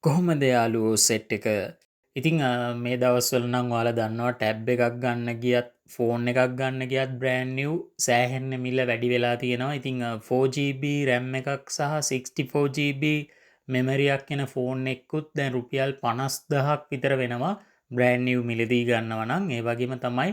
කොහොමද යාළුවෝ සෙට් එක? ඉතින් මේ දවස්වල නම් ඔයාලා දන්නවා ටැබ් එකක් ගන්න ගියත් ෆෝන් එකක් ගන්න ගියත් බ්‍රෑන්ඩ් නිව් සෑහෙන්න මිල වැඩි වෙලා තියෙනවා. ඉතින් 4GB RAM එකක් සහ 64GB මෙමරියක් එන ෆෝන් එකකුත් දැන් රුපියල් 50,000ක් විතර වෙනවා බ්‍රෑන්ඩ් නිව් මිලදී ගන්නවා නම්. ඒ වගේම තමයි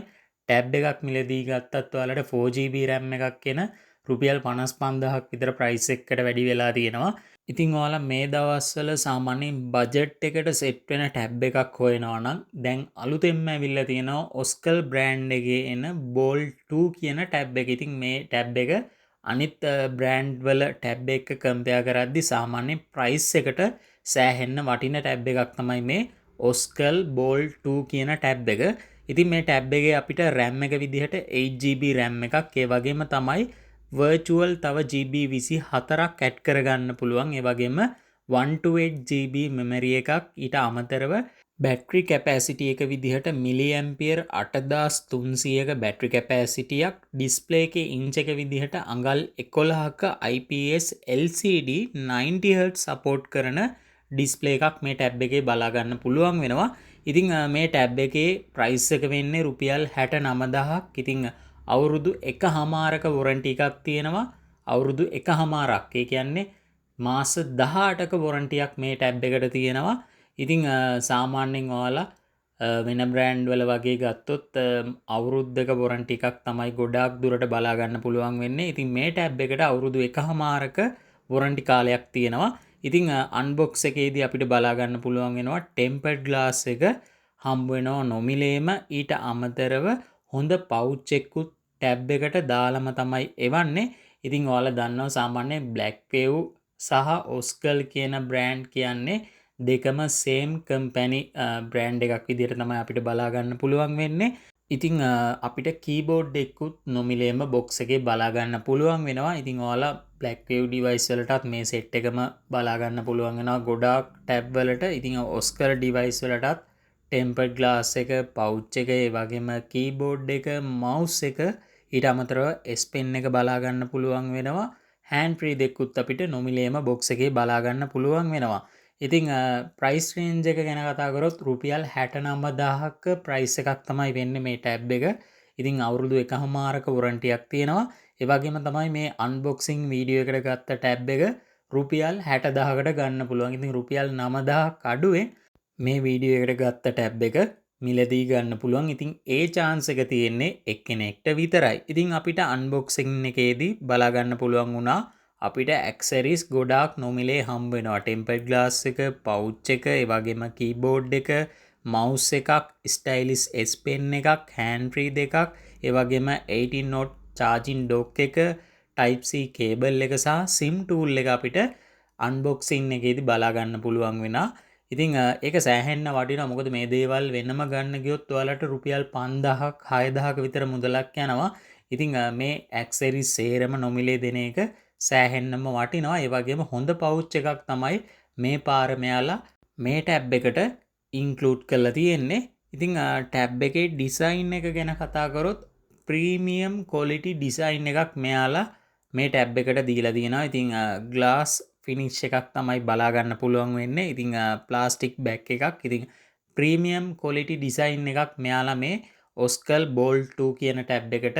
ටැබ් එකක් මිලදී ගත්තත් ඔයාලට 4GB RAM එකක් එන රුපියල් 55,000ක් විතර ප්‍රයිස් එකකට වැඩි වෙලා තියෙනවා. ඉතින් ඔයාලා මේ දවස්වල සාමාන්‍යයෙන් බජට් එකට සෙට් වෙන ටැබ් එකක් හොයනවා නම් දැන් අලුතෙන්ම ඇවිල්ලා තියෙනවා ඔස්කල් බ්‍රෑන්ඩ් එකේ එන බෝල් 2 කියන ටැබ් එක. ඉතින් මේ ටැබ් එක අනිත් බ්‍රෑන්ඩ් වල ටැබ් එක කම්පෙයාර් කරද්දි සාමාන්‍ය ප්‍රයිස් එකට සෑහෙන්න වටින ටැබ් එකක් තමයි මේ ඔස්කල් බෝල් 2 කියන ටැබ් එක. ඉතින් මේ ටැබ් එකේ අපිට RAM එක විදිහට 8GB RAM එකක් ඒ වගේම තමයි වර්චුවල් තව GB 24ක් ඇඩ් කරගන්න පුළුවන්. ඒ වගේම 128GB මෙමරි එකක් ඊට අමතරව බැටරි කැපැසිටි එක විදිහට මිලි ඇම්පියර් 8300ක බැටරි කැපැසිටියක් ඩිස්ප්ලේ එකේ ඉන්ච් එක විදිහට අඟල් 11ක IPS LCD 90Hz සපෝට් කරන ඩිස්ප්ලේ එකක් මේ ටැබ් එකේ බලා ගන්න පුළුවන් වෙනවා. ඉතින් මේ ටැබ් එකේ ප්‍රයිස් එක වෙන්නේ රුපියල් 69000ක්. ඉතින් අවුරුදු 1.5ක වොරන්ටි එකක් තියෙනවා. අවුරුදු 1.5ක් ඒ කියන්නේ මාස 18ක වොරන්ටියක් මේ ටැබ් එකට තියෙනවා. ඉතින් සාමාන්‍යයෙන් ඔයාලා වෙන බ්‍රෑන්ඩ් වල වගේ ගත්තොත් අවුරුද්දක වොරන්ටි එකක් තමයි ගොඩාක් දුරට බලා ගන්න පුළුවන් වෙන්නේ. ඉතින් මේ ටැබ් එකට අවුරුදු 1.5ක වොරන්ටි කාලයක් තියෙනවා. ඉතින් අන්බොක්ස් එකේදී අපිට බලා ගන්න පුළුවන් වෙනවා ටෙම්පර්ඩ් ග්ලාස් එක හම්බ වෙනවා නොමිලේම. ඊට අමතරව හොඳ පවුච් එකකුත් ටැබ් එකට දාලම තමයි එවන්නේ. ඉතින් ඔයාලා දන්නවා සාමාන්‍ය බ්ලැක් වේව් සහ ඔස්කල් කියන බ්‍රෑන්ඩ් කියන්නේ දෙකම සේම් කම්පැනි බ්‍රෑන්ඩ් එකක් විදිහට තමයි අපිට බලා ගන්න පුළුවන් වෙන්නේ. ඉතින් අපිට කීබෝඩ් එකකුත් නොමිලේම බොක්ස් එකේ බලා ගන්න පුළුවන් වෙනවා. ඉතින් ඔයාලා බ්ලැක් වේව් ඩිවයිස් වලටත් මේ සෙට් එකම බලා ගන්න පුළුවන් වෙනවා ගොඩාක් ටැබ් වලට. ඉතින් ඔස්කල් ඩිවයිස් වලටත් ටෙම්පර්ඩ් ග්ලාස් එක, පවුච් එක, ඒ වගේම කීබෝඩ් එක, මවුස් එක, ඊට අමතරව S Pen එක බලා ගන්න පුළුවන් වෙනවා. හෑන්ඩ් ෆ්‍රී දෙකකුත් අපිට නොමිලේම බොක්ස් එකේ බලා ගන්න පුළුවන් වෙනවා. ඉතින් ප්‍රයිස් රේන්ජ් එක ගැන කතා කරොත් රුපියල් 69000ක ප්‍රයිස් එකක් තමයි වෙන්නේ මේ ටැබ් එක. ඉතින් අවුරුදු 1.5ක වොරන්ටියක් තියෙනවා. ඒ වගේම තමයි මේ අන්බොක්සිං වීඩියෝ එකට ගත්ත ටැබ් එක රුපියල් 60000කට ගන්න පුළුවන්. ඉතින් රුපියල් 9000ක් අඩුවෙන් මේ වීඩියෝ එකට ගත්ත ටැබ් එක මිලදී ගන්න පුළුවන්. ඉතින් ඒ chance එක තියෙන්නේ එක්කෙනෙක්ට විතරයි. ඉතින් අපිට අන්බොක්සිං එකේදී බලා ගන්න පුළුවන් වුණා අපිට ඇක්සරිස් ගොඩාක් නොමිලේ හම්බ වෙනවා. ටෙම්පර්ඩ් ග්ලාස් එක, පවුච් එක, ඒ වගේම කීබෝඩ් එක, මවුස් එකක්, ස්ටයිලිස් S Pen එකක්, හෑන්ඩ් ෆ්‍රී දෙකක්, ඒ වගේම 18 watt charging dock එක, type C කේබල් එක සහ SIM tool එක අපිට අන්බොක්සිං එකේදී බලා ගන්න පුළුවන් වෙනවා. ඉතින් ඒක සෑහෙන්න වටිනවා. මොකද මේ දේවල් වෙනම ගන්න ගියොත් ඔයාලට රුපියල් 5000ක් 6000ක විතර මුදලක් යනවා. ඉතින් මේ ඇක්සරිස් සේරම නොමිලේ දෙන එක සෑහෙන්නම වටිනවා. ඒ වගේම හොඳ පවුච් එකක් තමයි මේ පාර මෙයාලා මේ ටැබ් එකට ඉන්ක්ලූඩ් කරලා තියෙන්නේ. ඉතින් ටැබ් එකේ ඩිසයින් එක ගැන කතා කරොත් ප්‍රීමියම් ක්වොලිටි ඩිසයින් එකක් මෙයාලා මේ ටැබ් එකට දීලා තියෙනවා. ඉතින් ග්ලාස් ෆිනිෂ් එකක් තමයි බලා ගන්න පුළුවන් වෙන්නේ. ඉතින් ප්ලාස්ටික් බෑග් එකක්. ඉතින් ප්‍රීමියම් ක්වොලිටි ඩිසයින් එකක් මෙයාලා මේ ඔස්කල් බෝල් 2 කියන ටැබ් එකට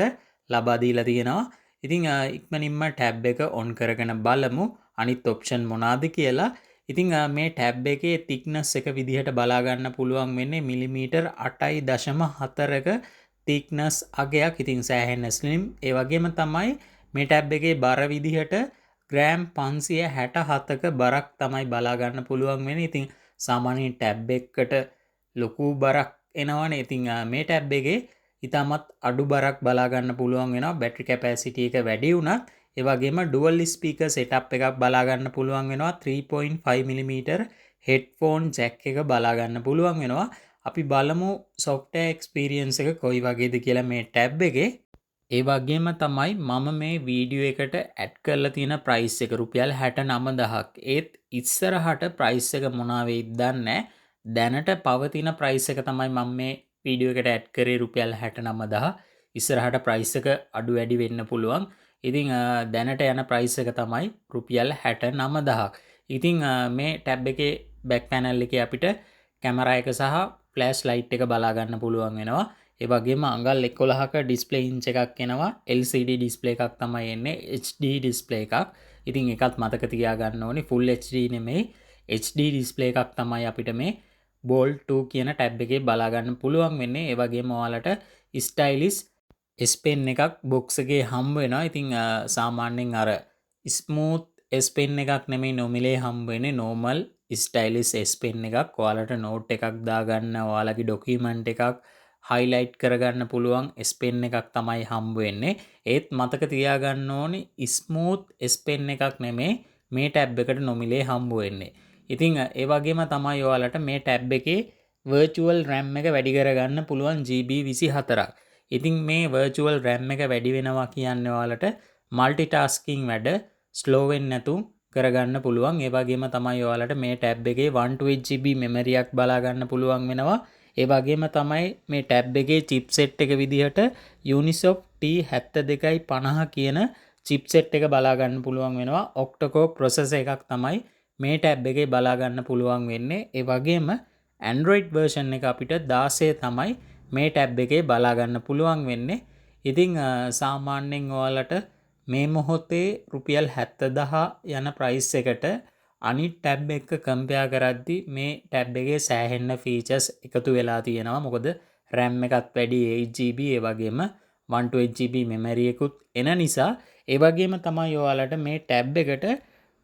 ලබා දීලා තියෙනවා. ඉතින් ඉක්මනින්ම ටැබ් එක ඔන් කරගෙන බලමු අනිත් ඔප්ෂන් මොනවාද කියලා. ඉතින් මේ ටැබ් එකේ thickness එක විදිහට බලා ගන්න පුළුවන් වෙන්නේ මිලිමීටර් 8.4ක thickness අගයක්. ඉතින් සෑහෙන ස්ලිම්. ඒ වගේම තමයි මේ ටැබ් එකේ බර විදිහට ග්‍රෑම් 567ක බරක් තමයි බලා ගන්න පුළුවන් වෙන්නේ. ඉතින් සාමාන්‍යයෙන් ටැබ් එකකට ලොකු බරක් එනවනේ. ඉතින් මේ ටැබ් එකේ ඉතාමත් අඩු බරක් බලා ගන්න පුළුවන් වෙනවා. බැටරි කැපැසිටි එක වැඩි වුණත් ඒ වගේම ඩුවල් ස්පීකර් සෙටප් එකක් බලා ගන්න පුළුවන් වෙනවා. 3.5mm හෙඩ්ෆෝන් ජැක් එක බලා ගන්න පුළුවන් වෙනවා. අපි බලමු software experience එක කොයි වගේද කියලා මේ ටැබ් එකේ. ඒ වගේම තමයි මම මේ වීඩියෝ එකට ඇඩ් කරලා තියෙන ප්‍රයිස් එක රුපියල් 69000ක්. ඒත් ඉස්සරහට ප්‍රයිස් එක මොනවා වෙයිද දන්නේ නැහැ. දැනට පවතින ප්‍රයිස් එක තමයි මම මේ වීඩියෝ එකට ඇඩ් කරේ රුපියල් 69000. ඉස්සරහට ප්‍රයිස් එක අඩු වැඩි වෙන්න පුළුවන්. ඉතින් දැනට යන ප්‍රයිස් එක තමයි රුපියල් 69000ක්. ඉතින් මේ ටැබ් එකේ බැක් පැනල් එකේ අපිට කැමරා එක සහ ෆ්ලෑෂ් ලයිට් එක බලා ගන්න පුළුවන් වෙනවා. ඒ වගේම අඟල් 11ක ඩිස්ප්ලේ ඉන්ච් එකක් එනවා. LCD ඩිස්ප්ලේ එකක් තමයි එන්නේ. HD ඩිස්ප්ලේ එකක්. ඉතින් ඒකත් මතක තියාගන්න ඕනේ. full HD නෙමෙයි HD ඩිස්ප්ලේ එකක් තමයි අපිට මේ Bold 2 කියන ටැබ් එකේ බලා ගන්න පුළුවන් වෙන්නේ. ඒ වගේම ඔයාලට ස්ටයිලිෂ් S Pen එකක් බොක්ස් එකේ හම්බ වෙනවා. ඉතින් සාමාන්‍යයෙන් අර ස්මූත් S Pen එකක් නෙමෙයි නොමිලේ හම්බ වෙන්නේ normal ස්ටයිලිෂ් S Pen එකක්. ඔයාලට නෝට් එකක් දාගන්න, ඔයාලගේ ඩොකියුමන්ට් එකක් highlight කරගන්න පුළුවන් S Pen එකක් තමයි හම්බ වෙන්නේ. ඒත් මතක තියාගන්න ඕනේ smooth S Pen එකක් නෙමෙයි මේ ටැබ් එකට නොමිලේ හම්බ වෙන්නේ. ඉතින් ඒ වගේම තමයි ඔයාලට මේ ටැබ් එකේ virtual RAM එක වැඩි කරගන්න පුළුවන් GB 24ක්. ඉතින් මේ virtual RAM එක වැඩි වෙනවා කියන්නේ ඔයාලට multitasking වැඩ slow වෙන්නේ නැතුව කරගන්න පුළුවන්. ඒ වගේම තමයි ඔයාලට මේ ටැබ් එකේ 128GB memory එකක් බලා ගන්න පුළුවන් වෙනවා. ඒ වගේම තමයි මේ ටැබ් එකේ chipset එක විදිහට Unisoc T7250 කියන chipset එක බලා ගන්න පුළුවන් වෙනවා. octa-core processor එකක් තමයි මේ ටැබ් එකේ බලා ගන්න පුළුවන් වෙන්නේ. ඒ වගේම Android version එක අපිට 16 තමයි මේ ටැබ් එකේ බලා ගන්න පුළුවන් වෙන්නේ. ඉතින් සාමාන්‍යයෙන් ඔයාලට මේ මොහොතේ රුපියල් 70000 යන ප්‍රයිස් එකට අනිත් ටැබ් එක කම්පෙයාර් කරද්දී මේ ටැබ් එකේ සෑහෙන්න ෆීචර්ස් එකතු වෙලා තියෙනවා. මොකද RAM එකත් වැඩි 8GB ඒ වගේම 128GB memory එකකුත් එන නිසා ඒ වගේම තමයි ඔයාලට මේ ටැබ් එකට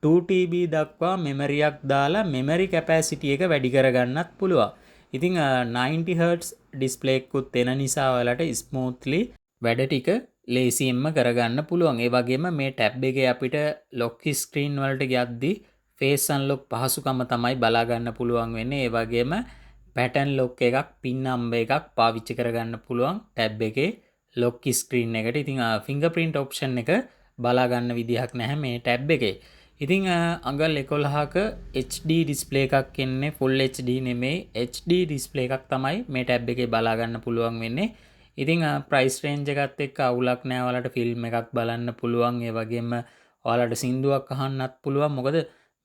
2TB දක්වා memory එකක් දාලා memory capacity එක වැඩි කරගන්නත් පුළුවන්. ඉතින් 90Hz display එකකුත් එන නිසා ඔයාලට smoothly වැඩ ටික ලේසියෙන්ම කරගන්න පුළුවන්. ඒ වගේම මේ ටැබ් එකේ අපිට lock screen වලට යද්දී face unlock පහසුකම තමයි බලා ගන්න පුළුවන් වෙන්නේ. ඒ වගේම pattern lock එකක් pin number එකක් පාවිච්චි කරගන්න පුළුවන් ටැබ් එකේ lock screen එකට. ඉතින් fingerprint option එක බලා ගන්න විදිහක් නැහැ මේ ටැබ් එකේ. ඉතින් අඟල් 11ක HD ඩිස්ප්ලේ එකක් එන්නේ full HD නෙමෙයි HD ඩිස්ප්ලේ එකක් තමයි මේ ටැබ් එකේ බලා ගන්න පුළුවන් වෙන්නේ. ඉතින් ප්‍රයිස් රේන්ජ් එකත් එක්ක අවුලක් නෑ. ඔයාලට ෆිල්ම් එකක් බලන්න පුළුවන්. ඒ වගේම ඔයාලට සින්දුවක් අහන්නත් පුළුවන්. මොකද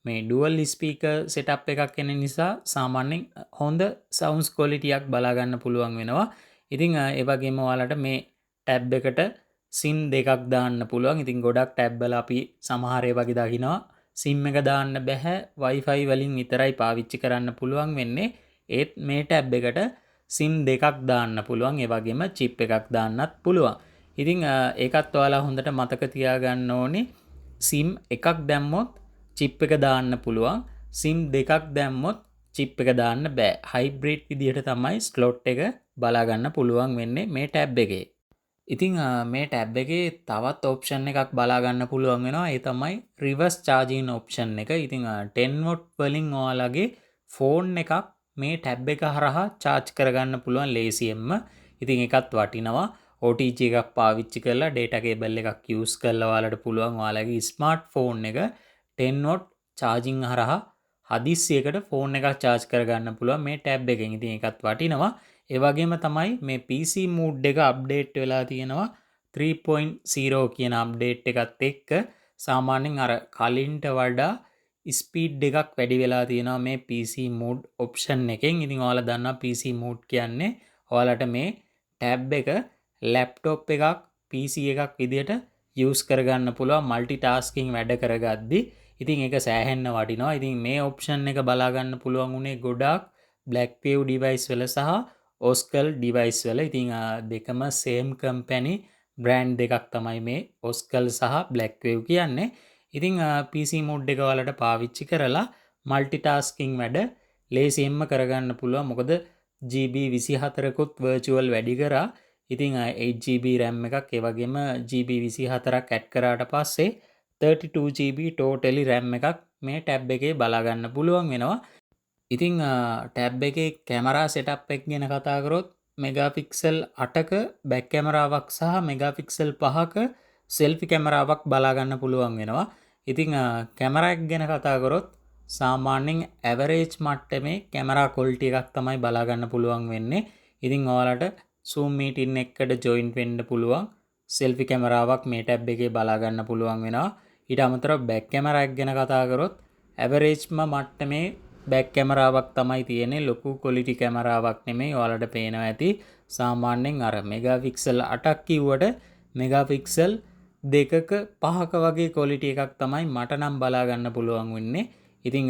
මේ dual speaker setup එකක් එන නිසා සාමාන්‍යයෙන් හොඳ sounds quality එකක් බලා ගන්න පුළුවන් වෙනවා. ඉතින් ඒ වගේම ඔයාලට මේ ටැබ් එකට SIM දෙකක් දාන්න පුළුවන්. ඉතින් ගොඩක් ටැබ් වල අපි සමහර ඒ වගේ දකිනවා SIM එක දාන්න බෑ. Wi-Fi වලින් විතරයි පාවිච්චි කරන්න පුළුවන් වෙන්නේ. ඒත් මේ ටැබ් එකට SIM දෙකක් දාන්න පුළුවන්. ඒ වගේම chip එකක් දාන්නත් පුළුවන්. ඉතින් ඒකත් ඔයාලා හොඳට මතක තියාගන්න ඕනේ. SIM එකක් දැම්මොත් chip එක දාන්න පුළුවන්. SIM දෙකක් දැම්මොත් chip එක දාන්න බෑ. hybrid විදිහට තමයි slot එක බලා ගන්න පුළුවන් වෙන්නේ මේ ටැබ් එකේ. ඉතින් මේ ටැබ් එකේ තවත් ඔප්ෂන් එකක් බලා ගන්න පුළුවන් වෙනවා. ඒ තමයි රිවර්ස් චාර්ජින් ඔප්ෂන් එක. ඉතින් 10W වලින් ඔයාලගේ ෆෝන් එකක් මේ ටැබ් එක හරහා charge කරගන්න පුළුවන් ලේසියෙන්ම. ඉතින් ඒකත් වටිනවා. OTG එකක් පාවිච්චි කරලා data cable එකක් use කරලා ඔයාලට පුළුවන් ඔයාලගේ ස්මාර්ට්ෆෝන් එක 10W charging හරහා හදිස්සියකට ෆෝන් එකක් charge කරගන්න පුළුවන් මේ ටැබ් එකෙන්. ඉතින් ඒකත් වටිනවා. ඒ වගේම තමයි මේ PC mood එක අප්ඩේට් වෙලා තියෙනවා 3.0 කියන අප්ඩේට් එකත් එක්ක. සාමාන්‍යයෙන් අර කලින්ට වඩා ස්පීඩ් එකක් වැඩි වෙලා තියෙනවා මේ PC mood option එකෙන්. ඉතින් ඔයාලා දන්නවා PC mood කියන්නේ ඔයාලට මේ ටැබ් එක ලැප්ටොප් එකක් PC එකක් විදිහට use කරගන්න පුළුවන් multitasking වැඩ කරගද්දි. ඉතින් ඒක සෑහෙන්න වටිනවා. ඉතින් මේ option එක බලා ගන්න පුළුවන් උනේ ගොඩාක් Blackview device වල සහ Oscal device වල. ඉතින් දෙකම same company brand දෙකක් තමයි මේ Oscal සහ Blackview කියන්නේ. ඉතින් PC mode එක වලට පාවිච්චි කරලා multitasking වැඩ ලේසියෙන්ම කරගන්න පුළුවන්. මොකද GB 24කුත් virtual වැඩි කරා. ඉතින් 8GB RAM එකක් ඒ වගේම GB 24ක් add කරාට පස්සේ 32GB totally RAM එකක් මේ ටැබ් එකේ බලා ගන්න පුළුවන් වෙනවා. ඉතින් ටැබ් එකේ කැමරා සෙටප් එක ගැන කතා කරොත් මෙගාපික්සල් 8ක බැක් කැමරාවක් සහ මෙගාපික්සල් 5ක සෙල්ෆි කැමරාවක් බලා ගන්න පුළුවන් වෙනවා. ඉතින් කැමරා එක ගැන කතා කරොත් සාමාන්‍යයෙන් ඇවරේජ් මට්ටමේ කැමරා ක්වොලිටි එකක් තමයි බලා ගන්න පුළුවන් වෙන්නේ. ඉතින් ඔයාලට zoom meeting එකකට join වෙන්න පුළුවන් සෙල්ෆි කැමරාවක් මේ ටැබ් එකේ බලා ගන්න පුළුවන් වෙනවා. ඊට අමතරව බැක් කැමරා එක ගැන කතා කරොත් ඇවරේජ්ම මට්ටමේ බැක් කැමරාවක් තමයි තියෙන්නේ. ලොකු ක්වොලිටි කැමරාවක් නෙමෙයි. ඔයාලට පේනවා ඇති. සාමාන්‍යයෙන් අර මෙගාපික්සල් 8ක් කිව්වට මෙගාපික්සල් 2ක 5ක වගේ ක්වොලිටි එකක් තමයි මට නම් බලා ගන්න පුළුවන් වෙන්නේ. ඉතින්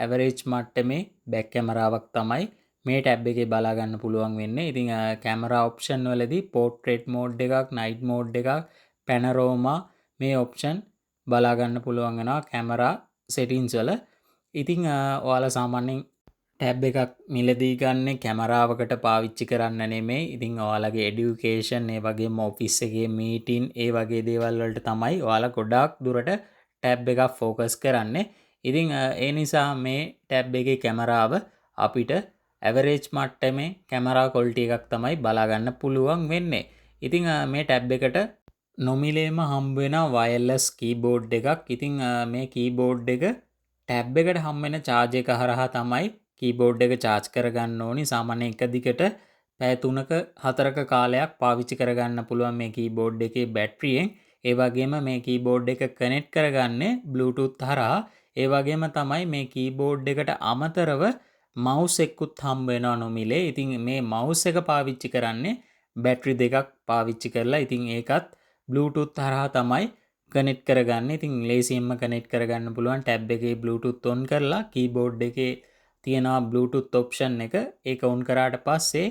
ඇවරේජ් මට්ටමේ බැක් කැමරාවක් තමයි මේ ටැබ් එකේ බලා ගන්න පුළුවන් වෙන්නේ. ඉතින් කැමරා ඔප්ෂන් වලදී පෝර්ට්‍රේට් මෝඩ් එකක්, නයිට් මෝඩ් එකක්, පැනරෝමා මේ ඔප්ෂන් බලා ගන්න පුළුවන් වෙනවා කැමරා සෙටින්ස් වල. ඉතින් ඔයාලා සාමාන්‍යයෙන් ටැබ් එකක් මිලදී ගන්න කැමරාවකට පාවිච්චි කරන්න නෙමෙයි. ඉතින් ඔයාලගේ එඩියුකේෂන් ඒ වගේම ඔෆිස් එකේ මීටින් ඒ වගේ දේවල් වලට තමයි ඔයාලා ගොඩාක් දුරට ටැබ් එකක් ફોකස් කරන්නේ. ඉතින් ඒ නිසා මේ ටැබ් එකේ කැමරාව අපිට ඇවරේජ් මට්ටමේ කැමරා ක්වොලිටි එකක් තමයි බලා ගන්න පුළුවන් වෙන්නේ. ඉතින් මේ ටැබ් එකට නොමිලේම හම්බ වෙන වයර්ලස් කීබෝඩ් එකක්. ඉතින් මේ කීබෝඩ් එක ටැබ් එකට හම්බ වෙන charge එක හරහා තමයි කීබෝඩ් එක charge කරගන්න ඕනි. සාමාන්‍යයෙන් එක දිගට පැය 3ක 4ක කාලයක් පාවිච්චි කරගන්න පුළුවන් මේ කීබෝඩ් එකේ බැටරියෙන්. ඒ වගේම මේ කීබෝඩ් එක කනෙක්ට් කරගන්නේ Bluetooth හරහා. ඒ වගේම තමයි මේ කීබෝඩ් එකට අමතරව මවුස් එකකුත් හම්බ වෙනවා නොමිලේ. ඉතින් මේ මවුස් එක පාවිච්චි කරන්නේ බැටරි දෙකක් පාවිච්චි කරලා. ඉතින් ඒකත් Bluetooth හරහා තමයි කනෙක්ට් කරගන්න. ඉතින් ලේසියෙන්ම කනෙක්ට් කරගන්න පුළුවන්. ටැබ් එකේ Bluetooth on කරලා කීබෝඩ් එකේ තියෙනවා Bluetooth option එක. ඒක on කරාට පස්සේ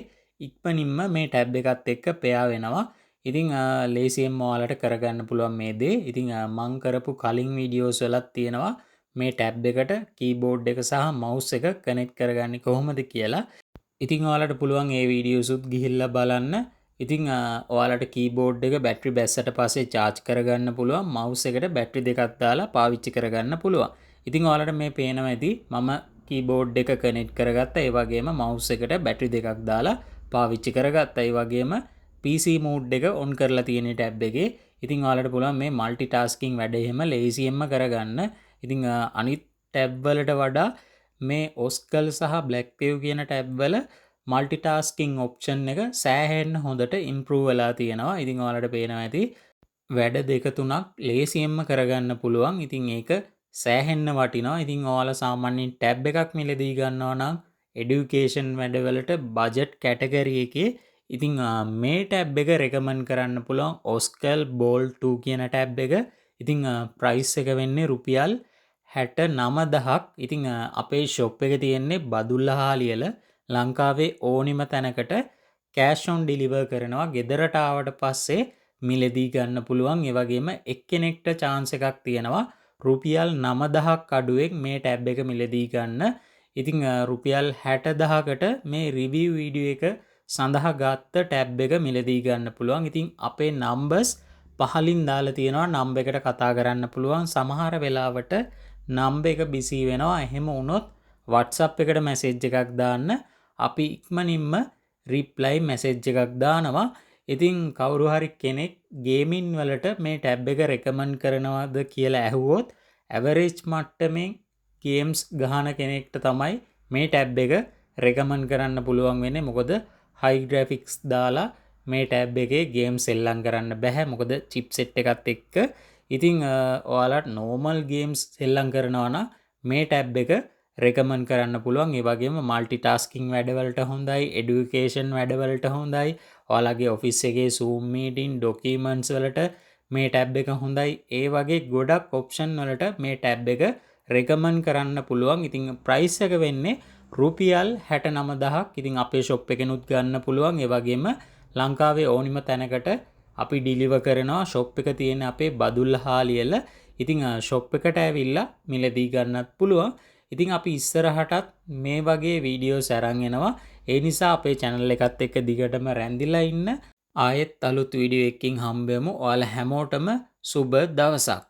ඉක්මනින්ම මේ ටැබ් එකත් එක්ක පෙයා වෙනවා. ඉතින් ලේසියෙන්ම ඔයාලට කරගන්න පුළුවන් මේ දේ. ඉතින් මම කරපු කලින් වීඩියෝස් වලත් තියෙනවා මේ ටැබ් එකට කීබෝඩ් එක සහ මවුස් එක කනෙක්ට් කරගන්නේ කොහොමද කියලා. ඉතින් ඔයාලට පුළුවන් ඒ වීඩියෝසුත් ගිහිල්ලා බලන්න. ඉතින් ඔයාලට කීබෝඩ් එක බැටරි බැස්සට පස්සේ charge කරගන්න පුළුවන්. මවුස් එකට බැටරි දෙකක් දාලා පාවිච්චි කරගන්න පුළුවන්. ඉතින් ඔයාලට මේ පේනවා ඇති මම කීබෝඩ් එක කනෙක්ට් කරගත්තා. ඒ වගේම මවුස් එකට බැටරි දෙකක් දාලා පාවිච්චි කරගත්තා. ඒ වගේම PC මෝඩ් එක on කරලා තියෙන ටැබ් එකේ. ඉතින් ඔයාලට පුළුවන් මේ මල්ටි ටාස්කින් වැඩ එහෙම ලේසියෙන්ම කරගන්න. ඉතින් අනිත් ටැබ් වලට වඩා මේ ඔස්කල් සහ බ්ලැක්පිව් කියන ටැබ් වල මල්ටිටාස්කින් ඔප්ෂන් එක සෑහෙන්න හොඳට ඉම්ප්‍රූව් වෙලා තියෙනවා. ඉතින් ඔයාලට පේනවා ඇති වැඩ දෙක තුනක් ලේසියෙන්ම කරගන්න පුළුවන්. ඉතින් ඒක සෑහෙන්න වටිනවා. ඉතින් ඔයාලා සාමාන්‍යයෙන් ටැබ් එකක් මිලදී ගන්නවා නම් এডুকেෂන් වැඩවලට බජට් කැටගරි එකේ ඉතින් මේ ටැබ් එක රෙකමන්ඩ් කරන්න පුළුවන් ඔස්කල් බෝල් 2 කියන ටැබ් එක. ඉතින් ප්‍රයිස් එක වෙන්නේ රුපියල් 69000ක්. ඉතින් අපේ ෂොප් එක තියෙන්නේ බදුල්ලහාලියල ලංකාවේ ඕනිම තැනකට කෑෂ් ඔන් ඩිලිවර් කරනවා. ගෙදරට ආවට පස්සේ මිලදී ගන්න පුළුවන්. ඒ වගේම එක්කෙනෙක්ට chance එකක් තියෙනවා රුපියල් 9000ක් අඩුවෙන් මේ ටැබ් එක මිලදී ගන්න. ඉතින් රුපියල් 60000කට මේ රිවිව් වීඩියෝ එක සඳහා ගත්ත ටැබ් එක මිලදී ගන්න පුළුවන්. ඉතින් අපේ නම්බර්ස් පහලින් දාලා තියෙනවා. නම්බර් එකට කතා කරන්න පුළුවන්. සමහර වෙලාවට නම්බර් එක බිසි වෙනවා. එහෙම වුණොත් WhatsApp එකට මැසේජ් එකක් දාන්න. අපි ඉක්මනින්ම රිප්ලයි මැසේජ් එකක් දානවා. ඉතින් කවුරු හරි කෙනෙක් ගේමින් වලට මේ ටැබ් එක රෙකමන්ඩ් කරනවද කියලා ඇහුවොත් ඇවරේජ් මට්ටමින් ගේම්ස් ගහන කෙනෙක්ට තමයි මේ ටැබ් එක රෙකමන්ඩ් කරන්න පුළුවන් වෙන්නේ. මොකද හයි ග්‍රැෆික්ස් දාලා මේ ටැබ් එකේ ගේම්ස් සෙල්ලම් කරන්න බෑ. මොකද චිප්සෙට් එකත් එක්ක. ඉතින් ඔයාලට නෝමල් ගේම්ස් සෙල්ලම් කරනවා නම් මේ ටැබ් එක රෙකමන්ඩ් කරන්න පුළුවන්. ඒ වගේම මල්ටි ටාස්කින් වැඩවලට හොඳයි, এডুকেෂන් වැඩවලට හොඳයි. ඔයාලගේ ඔෆිස් එකේ Zoom meeting, documents වලට මේ ටැබ් එක හොඳයි. ඒ වගේ ගොඩක් ඔප්ෂන් වලට මේ ටැබ් එක රෙකමන්ඩ් කරන්න පුළුවන්. ඉතින් ප්‍රයිස් එක වෙන්නේ රුපියල් 69000ක්. ඉතින් අපේ ෂොප් එකෙනුත් ගන්න පුළුවන්. ඒ වගේම ලංකාවේ ඕනිම තැනකට අපි ඩිලිවර් කරනවා. ෂොප් එක තියෙන අපේ බදුල්ලහාලියල. ඉතින් ෂොප් එකට ඇවිල්ලා මිලදී ගන්නත් පුළුවන්. ඉතින් අපි ඉස්සරහටත් මේ වගේ වීඩියෝස් අරන් එනවා. ඒ නිසා අපේ channel එකත් එක්ක දිගටම රැඳිලා ඉන්න. ආයෙත් අලුත් වීඩියෝ එකකින් හම්බෙමු. ඔයාලා හැමෝටම සුබ දවසක්.